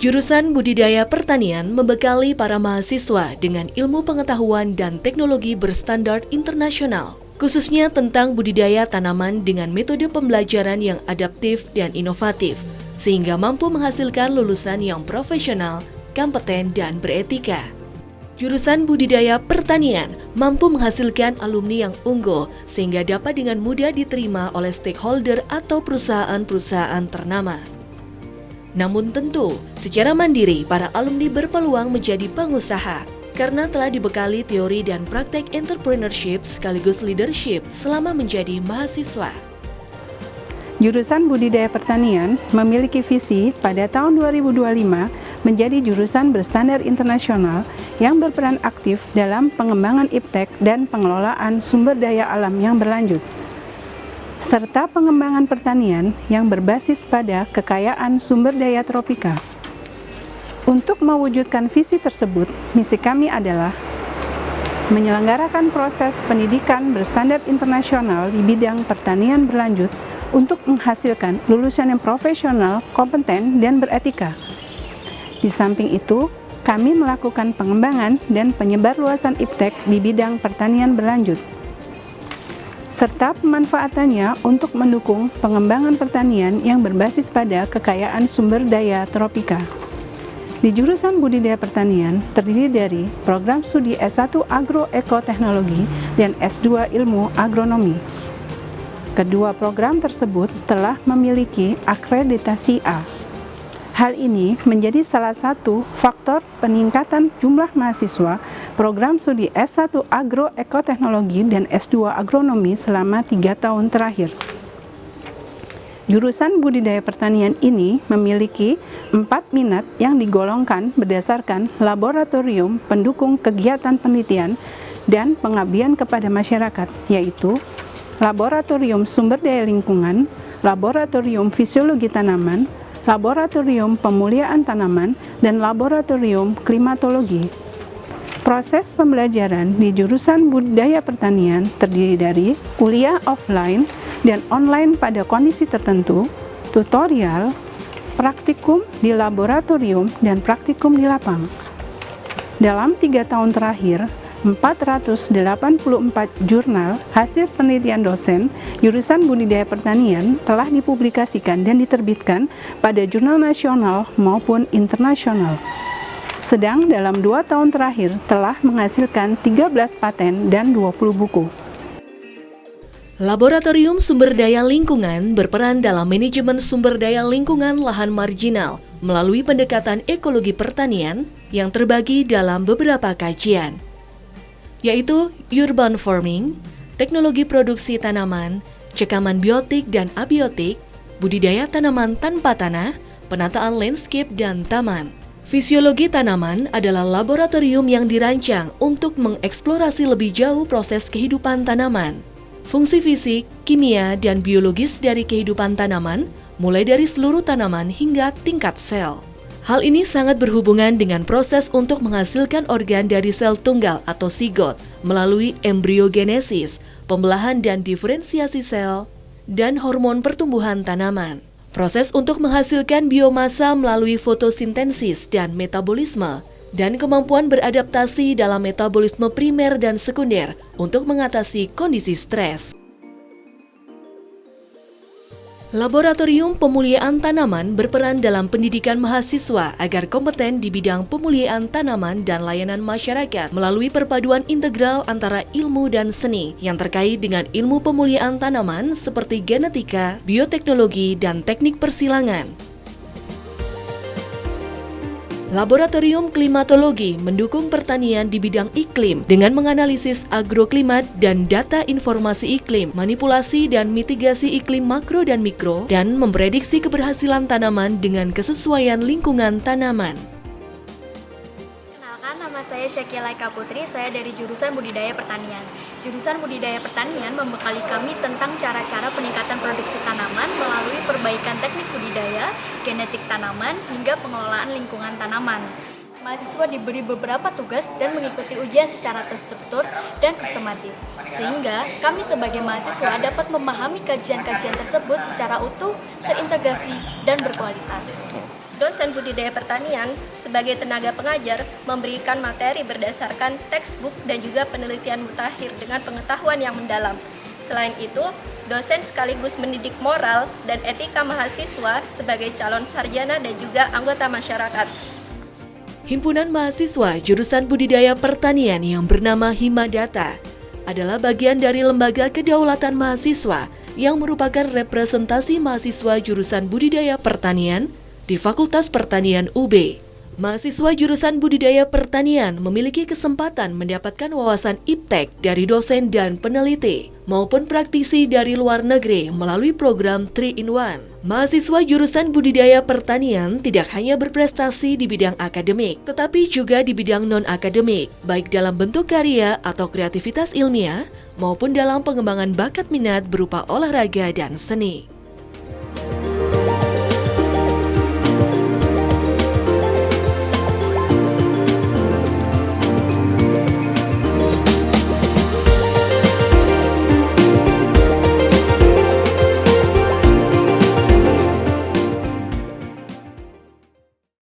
Jurusan Budidaya Pertanian membekali para mahasiswa dengan ilmu pengetahuan dan teknologi berstandar internasional, khususnya tentang budidaya tanaman dengan metode pembelajaran yang adaptif dan inovatif, sehingga mampu menghasilkan lulusan yang profesional, kompeten, dan beretika. Jurusan Budidaya Pertanian mampu menghasilkan alumni yang unggul sehingga dapat dengan mudah diterima oleh stakeholder atau perusahaan-perusahaan ternama. Namun tentu, secara mandiri para alumni berpeluang menjadi pengusaha karena telah dibekali teori dan praktek entrepreneurship sekaligus leadership selama menjadi mahasiswa. Jurusan Budidaya Pertanian memiliki visi pada tahun 2025 menjadi jurusan berstandar internasional yang berperan aktif dalam pengembangan iptek dan pengelolaan sumber daya alam yang berlanjut, serta pengembangan pertanian yang berbasis pada kekayaan sumber daya tropika. Untuk mewujudkan visi tersebut, misi kami adalah menyelenggarakan proses pendidikan berstandar internasional di bidang pertanian berlanjut untuk menghasilkan lulusan yang profesional, kompeten, dan beretika. Di samping itu, kami melakukan pengembangan dan penyebarluasan iptek di bidang pertanian berlanjut, serta pemanfaatannya untuk mendukung pengembangan pertanian yang berbasis pada kekayaan sumber daya tropika. Di jurusan Budidaya Pertanian terdiri dari program studi S1 Agroekoteknologi dan S2 Ilmu Agronomi. Kedua program tersebut telah memiliki akreditasi A. Hal ini menjadi salah satu faktor peningkatan jumlah mahasiswa program studi S1 Agroekoteknologi dan S2 Agronomi selama 3 tahun terakhir. Jurusan Budidaya Pertanian ini memiliki 4 minat yang digolongkan berdasarkan laboratorium pendukung kegiatan penelitian dan pengabdian kepada masyarakat, yaitu Laboratorium Sumber Daya Lingkungan, Laboratorium Fisiologi Tanaman, Laboratorium Pemuliaan Tanaman, dan Laboratorium Klimatologi. Proses pembelajaran di jurusan Budidaya Pertanian terdiri dari kuliah offline dan online pada kondisi tertentu, tutorial, praktikum di laboratorium, dan praktikum di lapang. Dalam 3 tahun terakhir, 484 jurnal hasil penelitian dosen jurusan Budidaya Pertanian telah dipublikasikan dan diterbitkan pada jurnal nasional maupun internasional. Sedang dalam 2 tahun terakhir telah menghasilkan 13 paten dan 20 buku. Laboratorium Sumber Daya Lingkungan berperan dalam manajemen sumber daya lingkungan lahan marginal melalui pendekatan ekologi pertanian yang terbagi dalam beberapa kajian, yaitu urban farming, teknologi produksi tanaman, cekaman biotik dan abiotik, budidaya tanaman tanpa tanah, penataan landscape dan taman. Fisiologi tanaman adalah laboratorium yang dirancang untuk mengeksplorasi lebih jauh proses kehidupan tanaman, fungsi fisik, kimia, dan biologis dari kehidupan tanaman, mulai dari seluruh tanaman hingga tingkat sel. Hal ini sangat berhubungan dengan proses untuk menghasilkan organ dari sel tunggal atau sigot melalui embriogenesis, pembelahan dan diferensiasi sel, dan hormon pertumbuhan tanaman. Proses untuk menghasilkan biomasa melalui fotosintesis dan metabolisme, dan kemampuan beradaptasi dalam metabolisme primer dan sekunder untuk mengatasi kondisi stres. Laboratorium Pemuliaan Tanaman berperan dalam pendidikan mahasiswa agar kompeten di bidang pemuliaan tanaman dan layanan masyarakat melalui perpaduan integral antara ilmu dan seni yang terkait dengan ilmu pemuliaan tanaman seperti genetika, bioteknologi, dan teknik persilangan. Laboratorium Klimatologi mendukung pertanian di bidang iklim dengan menganalisis agroklimat dan data informasi iklim, manipulasi dan mitigasi iklim makro dan mikro, dan memprediksi keberhasilan tanaman dengan kesesuaian lingkungan tanaman. Kenalkan, nama saya Syakila Eka Putri, saya dari jurusan Budidaya Pertanian. Jurusan Budidaya Pertanian membekali kami tentang cara-cara peningkatan produksi tanaman melalui perbaikan teknik budidaya, genetik tanaman, hingga pengelolaan lingkungan tanaman. Mahasiswa diberi beberapa tugas dan mengikuti ujian secara terstruktur dan sistematis, sehingga kami sebagai mahasiswa dapat memahami kajian-kajian tersebut secara utuh, terintegrasi, dan berkualitas. dosen budidaya pertanian sebagai tenaga pengajar memberikan materi berdasarkan textbook dan juga penelitian mutakhir dengan pengetahuan yang mendalam. Selain itu, dosen sekaligus mendidik moral dan etika mahasiswa sebagai calon sarjana dan juga anggota masyarakat. Himpunan Mahasiswa Jurusan Budidaya Pertanian yang bernama Himadata adalah bagian dari Lembaga Kedaulatan Mahasiswa yang merupakan representasi mahasiswa jurusan Budidaya Pertanian di Fakultas Pertanian UB. Mahasiswa jurusan Budidaya Pertanian memiliki kesempatan mendapatkan wawasan iptek dari dosen dan peneliti maupun praktisi dari luar negeri melalui program 3-in-1. Mahasiswa jurusan Budidaya Pertanian tidak hanya berprestasi di bidang akademik, tetapi juga di bidang non-akademik, baik dalam bentuk karya atau kreativitas ilmiah maupun dalam pengembangan bakat minat berupa olahraga dan seni.